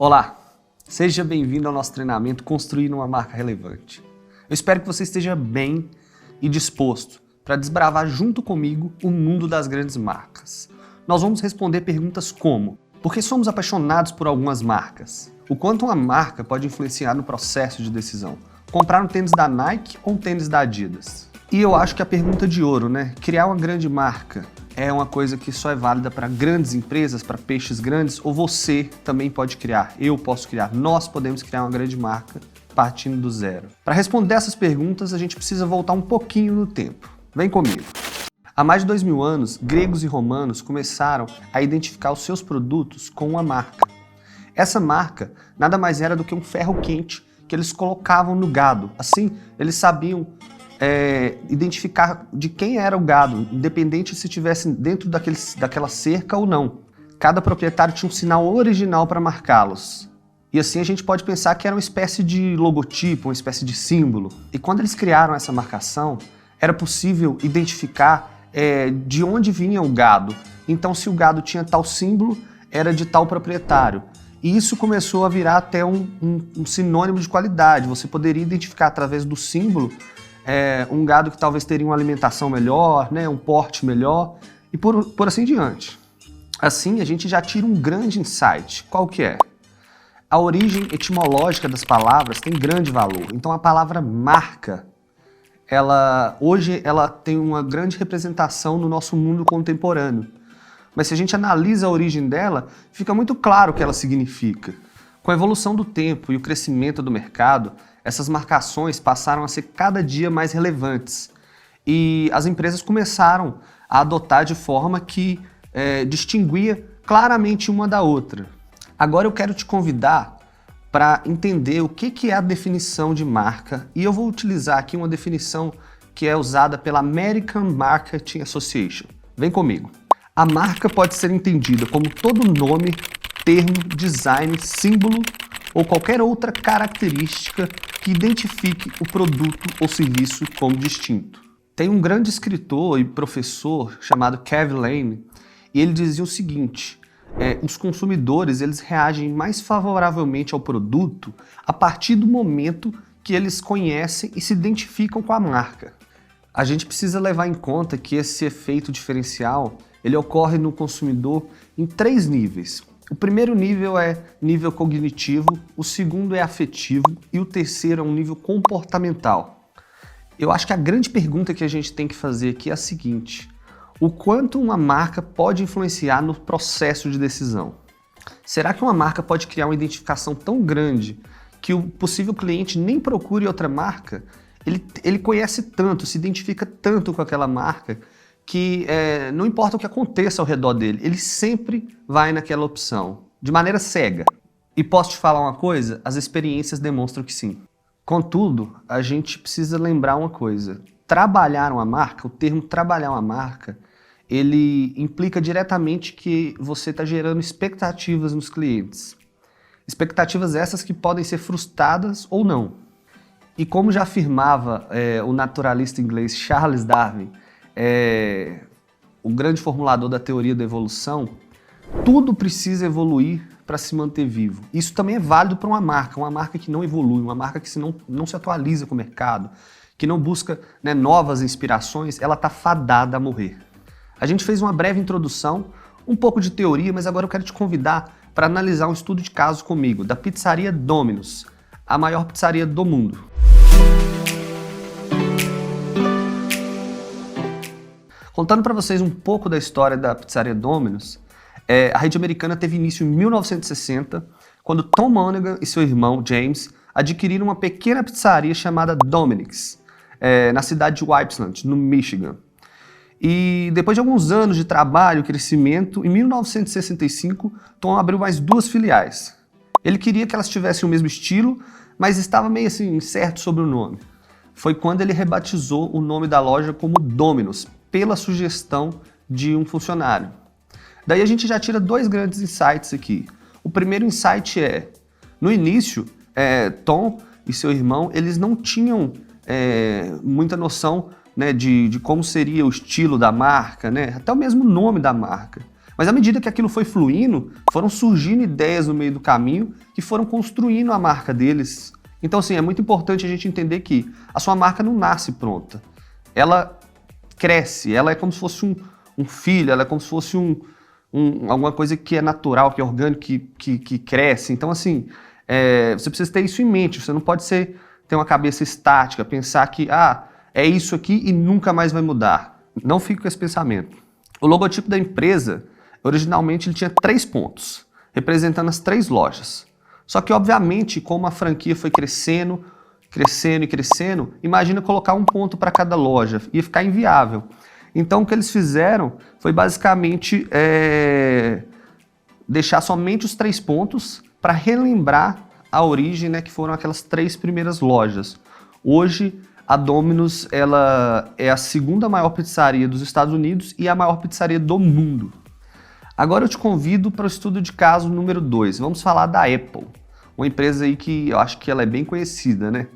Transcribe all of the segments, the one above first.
Olá, seja bem-vindo ao nosso treinamento Construir uma Marca Relevante. Eu espero que você esteja bem e disposto para desbravar junto comigo o mundo das grandes marcas. Nós vamos responder perguntas como: por que somos apaixonados por algumas marcas? O quanto uma marca pode influenciar no processo de decisão? Comprar um tênis da Nike ou um tênis da Adidas? E eu acho que a pergunta de ouro, né? Criar uma grande marca é uma coisa que só é válida para grandes empresas, para peixes grandes, ou você também pode criar, eu posso criar, nós podemos criar uma grande marca partindo do zero? Para responder essas perguntas, a gente precisa voltar um pouquinho no tempo. Vem comigo. Há mais de 2000 anos, gregos e romanos começaram a identificar os seus produtos com uma marca. Essa marca nada mais era do que um ferro quente que eles colocavam no gado. Assim, eles sabiam identificar de quem era o gado, independente se estivesse dentro daquela cerca ou não. Cada proprietário tinha um sinal original para marcá-los. E assim a gente pode pensar que era uma espécie de logotipo, uma espécie de símbolo. E quando eles criaram essa marcação, era possível identificar de onde vinha o gado. Então, se o gado tinha tal símbolo, era de tal proprietário. E isso começou a virar até um sinônimo de qualidade. Você poderia identificar através do símbolo um gado que talvez teria uma alimentação melhor, né, um porte melhor, e por assim diante. Assim, a gente já tira um grande insight. Qual que é? A origem etimológica das palavras tem grande valor. Então, a palavra marca, hoje ela tem uma grande representação no nosso mundo contemporâneo. Mas se a gente analisa a origem dela, fica muito claro o que ela significa. Com a evolução do tempo e o crescimento do mercado, essas marcações passaram a ser cada dia mais relevantes. E as empresas começaram a adotar de forma que distinguia claramente uma da outra. Agora eu quero te convidar para entender o que é a definição de marca, e eu vou utilizar aqui uma definição que é usada pela American Marketing Association. Vem comigo. A marca pode ser entendida como todo nome, termo, design, símbolo ou qualquer outra característica que identifique o produto ou serviço como distinto. Tem um grande escritor e professor chamado Kevin Lane, e ele dizia o seguinte: os consumidores eles reagem mais favoravelmente ao produto a partir do momento que eles conhecem e se identificam com a marca. A gente precisa levar em conta que esse efeito diferencial ele ocorre no consumidor em 3 níveis. O primeiro nível é nível cognitivo, o segundo é afetivo e o terceiro é um nível comportamental. Eu acho que a grande pergunta que a gente tem que fazer aqui é a seguinte: o quanto uma marca pode influenciar no processo de decisão? Será que uma marca pode criar uma identificação tão grande que o possível cliente nem procure outra marca? Ele conhece tanto, se identifica tanto com aquela marca, que não importa o que aconteça ao redor dele, ele sempre vai naquela opção, de maneira cega. E posso te falar uma coisa? As experiências demonstram que sim. Contudo, a gente precisa lembrar uma coisa: trabalhar uma marca, o termo trabalhar uma marca, ele implica diretamente que você está gerando expectativas nos clientes. Expectativas essas que podem ser frustradas ou não. E como já afirmava o naturalista inglês Charles Darwin, o grande formulador da teoria da evolução, tudo precisa evoluir para se manter vivo. Isso também é válido para uma marca que não evolui, uma marca que não se atualiza com o mercado, que não busca novas inspirações, ela está fadada a morrer. A gente fez uma breve introdução, um pouco de teoria, mas agora eu quero te convidar para analisar um estudo de caso comigo, da pizzaria Domino's, a maior pizzaria do mundo. Contando para vocês um pouco da história da pizzaria Domino's, a rede americana teve início em 1960, quando Tom Monaghan e seu irmão James adquiriram uma pequena pizzaria chamada Dominick's, na cidade de Ypsilanti, no Michigan. E depois de alguns anos de trabalho e crescimento, em 1965, Tom abriu mais 2 filiais. Ele queria que elas tivessem o mesmo estilo, mas estava meio assim incerto sobre o nome. Foi quando ele rebatizou o nome da loja como Domino's, pela sugestão de um funcionário. Daí a gente já tira 2 grandes insights aqui. O primeiro insight no início, Tom e seu irmão, eles não tinham muita noção de como seria o estilo da marca, até o mesmo nome da marca. Mas à medida que aquilo foi fluindo, foram surgindo ideias no meio do caminho que foram construindo a marca deles. Então, assim, é muito importante a gente entender que a sua marca não nasce pronta. Ela cresce, ela é como se fosse um filho, ela é como se fosse alguma coisa que é natural, que é orgânico, que cresce. Então, assim, você precisa ter isso em mente. Você não pode ter uma cabeça estática, pensar que, é isso aqui e nunca mais vai mudar. Não fique com esse pensamento. O logotipo da empresa, originalmente, ele tinha 3 pontos, representando as 3 lojas. Só que, obviamente, como a franquia foi crescendo, crescendo e crescendo, imagina colocar um ponto para cada loja, ia ficar inviável. Então, o que eles fizeram foi basicamente deixar somente os 3 pontos para relembrar a origem, né, que foram aquelas 3 primeiras lojas. Hoje, a Domino's ela é a 2ª maior pizzaria dos Estados Unidos e a maior pizzaria do mundo. Agora eu te convido para o estudo de caso número 2. Vamos falar da Apple, uma empresa aí que eu acho que ela é bem conhecida, né?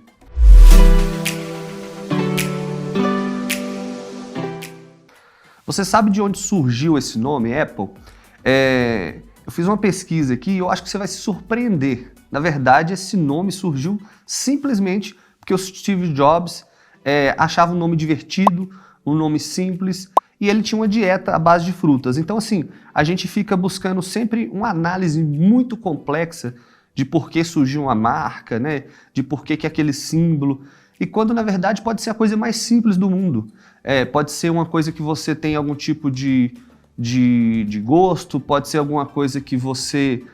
Você sabe de onde surgiu esse nome, Apple? Eu fiz uma pesquisa aqui e eu acho que você vai se surpreender. Na verdade, esse nome surgiu simplesmente porque o Steve Jobs achava um nome divertido, um nome simples, e ele tinha uma dieta à base de frutas. Então, assim, a gente fica buscando sempre uma análise muito complexa de por que surgiu uma marca, né? De por que aquele símbolo. E quando, na verdade, pode ser a coisa mais simples do mundo. Pode ser uma coisa que você tem algum tipo de gosto, pode ser alguma coisa que você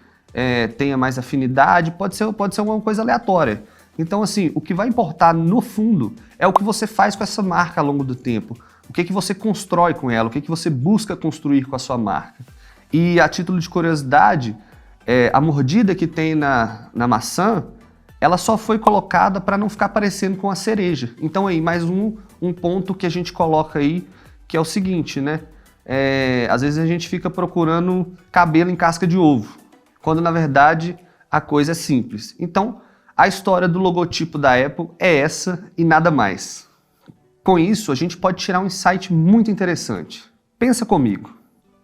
tenha mais afinidade, pode ser alguma coisa aleatória. Então, assim, o que vai importar no fundo é o que você faz com essa marca ao longo do tempo. O que você constrói com ela, o que você busca construir com a sua marca. E a título de curiosidade, a mordida que tem na maçã, ela só foi colocada para não ficar parecendo com a cereja. Então aí, mais um ponto que a gente coloca aí, que é o seguinte, né? Às vezes a gente fica procurando cabelo em casca de ovo, quando na verdade a coisa é simples. Então, a história do logotipo da Apple é essa e nada mais. Com isso, a gente pode tirar um insight muito interessante. Pensa comigo.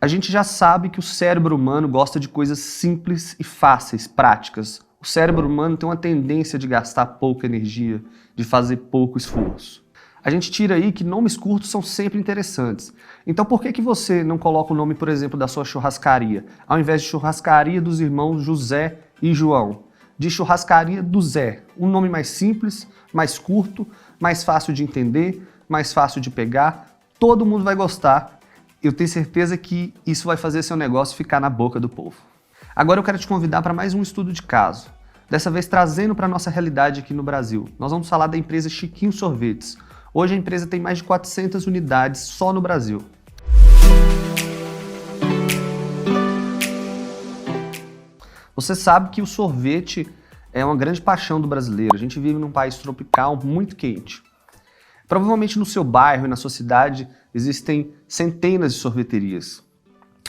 A gente já sabe que o cérebro humano gosta de coisas simples e fáceis, práticas. O cérebro humano tem uma tendência de gastar pouca energia, de fazer pouco esforço. A gente tira aí que nomes curtos são sempre interessantes. Então por que você não coloca o nome, por exemplo, da sua churrascaria, ao invés de Churrascaria dos Irmãos José e João? De Churrascaria do Zé. Um nome mais simples, mais curto, mais fácil de entender, mais fácil de pegar. Todo mundo vai gostar. Eu tenho certeza que isso vai fazer seu negócio ficar na boca do povo. Agora eu quero te convidar para mais um estudo de caso. Dessa vez trazendo para a nossa realidade aqui no Brasil. Nós vamos falar da empresa Chiquinho Sorvetes. Hoje a empresa tem mais de 400 unidades só no Brasil. Você sabe que o sorvete é uma grande paixão do brasileiro. A gente vive num país tropical muito quente. Provavelmente no seu bairro e na sua cidade existem centenas de sorveterias.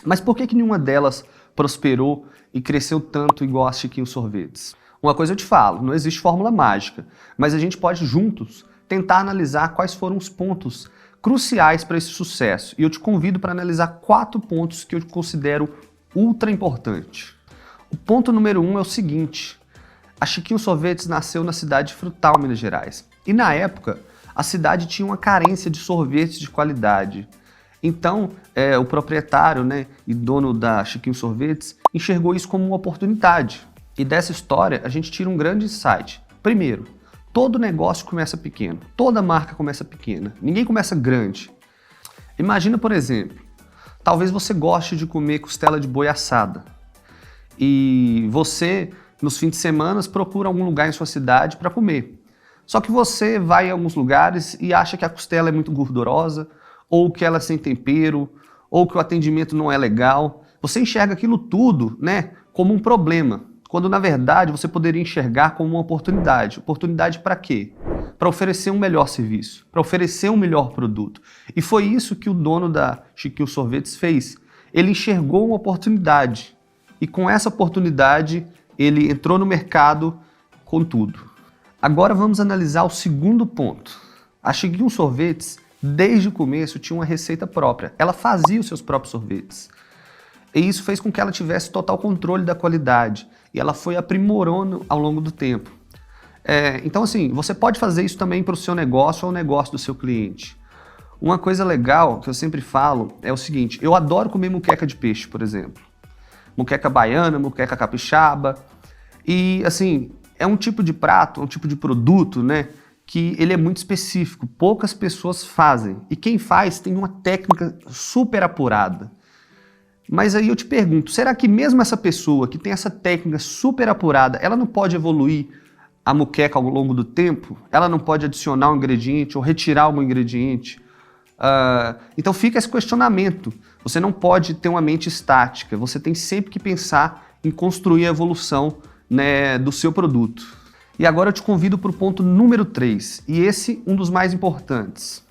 Mas por que nenhuma delas prosperou e cresceu tanto igual a Chiquinho Sorvetes? Uma coisa eu te falo, não existe fórmula mágica, mas a gente pode juntos tentar analisar quais foram os pontos cruciais para esse sucesso. E eu te convido para analisar 4 pontos que eu considero ultra importantes. O ponto número 1 é o seguinte: a Chiquinho Sorvetes nasceu na cidade de Frutal, Minas Gerais. E na época, a cidade tinha uma carência de sorvetes de qualidade. Então, o proprietário, né, e dono da Chiquinho Sorvetes enxergou isso como uma oportunidade. E dessa história, a gente tira um grande insight. Primeiro, todo negócio começa pequeno, toda marca começa pequena, ninguém começa grande. Imagina, por exemplo, talvez você goste de comer costela de boi assada. E você, nos fins de semana, procura algum lugar em sua cidade para comer. Só que você vai em alguns lugares e acha que a costela é muito gordurosa, ou que ela é sem tempero, ou que o atendimento não é legal. Você enxerga aquilo tudo, né, como um problema, quando na verdade você poderia enxergar como uma oportunidade. Oportunidade para quê? Para oferecer um melhor serviço, para oferecer um melhor produto. E foi isso que o dono da Chiquinho Sorvetes fez. Ele enxergou uma oportunidade. E com essa oportunidade, ele entrou no mercado com tudo. Agora vamos analisar o segundo ponto. A Chiquinho Sorvetes, desde o começo, tinha uma receita própria. Ela fazia os seus próprios sorvetes. E isso fez com que ela tivesse total controle da qualidade. E ela foi aprimorando ao longo do tempo. Então, assim, você pode fazer isso também para o seu negócio ou o negócio do seu cliente. Uma coisa legal que eu sempre falo é o seguinte: eu adoro comer muqueca de peixe, por exemplo. Muqueca baiana, muqueca capixaba. E, assim, é um tipo de prato, um tipo de produto, né, que ele é muito específico. Poucas pessoas fazem. E quem faz tem uma técnica super apurada. Mas aí eu te pergunto, será que mesmo essa pessoa que tem essa técnica super apurada, ela não pode evoluir a muqueca ao longo do tempo? Ela não pode adicionar um ingrediente ou retirar um ingrediente? Então fica esse questionamento. Você não pode ter uma mente estática. Você tem sempre que pensar em construir a evolução, né, do seu produto. E agora eu te convido para o ponto número 3, e esse um dos mais importantes.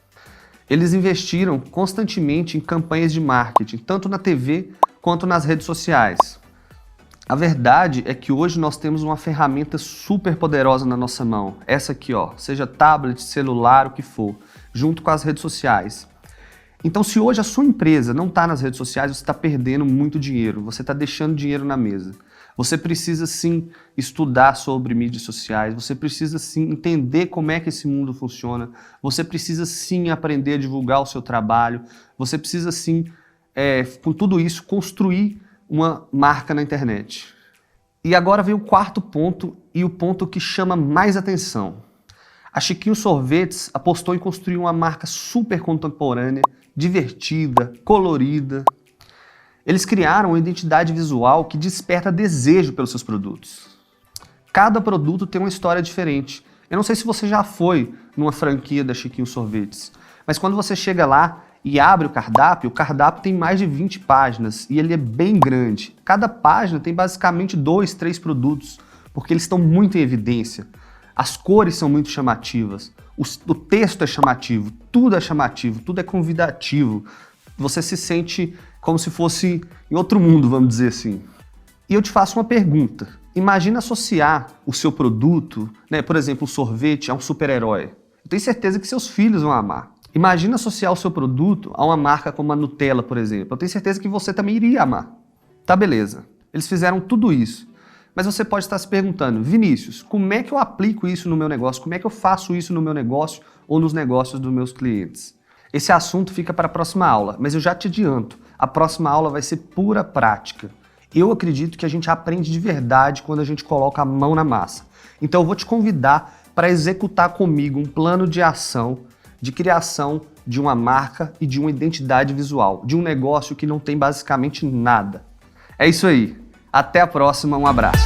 Eles investiram constantemente em campanhas de marketing, tanto na TV quanto nas redes sociais. A verdade é que hoje nós temos uma ferramenta super poderosa na nossa mão. Essa aqui, ó, seja tablet, celular, o que for, junto com as redes sociais. Então, se hoje a sua empresa não está nas redes sociais, você está perdendo muito dinheiro, você está deixando dinheiro na mesa. Você precisa sim estudar sobre mídias sociais, você precisa sim entender como é que esse mundo funciona, você precisa sim aprender a divulgar o seu trabalho, você precisa sim, com tudo isso, construir uma marca na internet. E agora vem o quarto ponto e o ponto que chama mais atenção. A Chiquinho Sorvetes apostou em construir uma marca super contemporânea, divertida, colorida. Eles criaram uma identidade visual que desperta desejo pelos seus produtos. Cada produto tem uma história diferente. Eu não sei se você já foi numa franquia da Chiquinho Sorvetes, mas quando você chega lá e abre o cardápio tem mais de 20 páginas e ele é bem grande. Cada página tem basicamente 2, 3 produtos, porque eles estão muito em evidência. As cores são muito chamativas, o texto é chamativo, tudo é convidativo. Você se sente como se fosse em outro mundo, vamos dizer assim. E eu te faço uma pergunta. Imagina associar o seu produto, né, por exemplo, o sorvete, a um super-herói. Eu tenho certeza que seus filhos vão amar. Imagina associar o seu produto a uma marca como a Nutella, por exemplo. Eu tenho certeza que você também iria amar. Tá, beleza. Eles fizeram tudo isso. Mas você pode estar se perguntando, Vinícius, como é que eu aplico isso no meu negócio? Como é que eu faço isso no meu negócio ou nos negócios dos meus clientes? Esse assunto fica para a próxima aula, mas eu já te adianto, a próxima aula vai ser pura prática. Eu acredito que a gente aprende de verdade quando a gente coloca a mão na massa. Então eu vou te convidar para executar comigo um plano de ação de criação de uma marca e de uma identidade visual, de um negócio que não tem basicamente nada. É isso aí. Até a próxima, um abraço.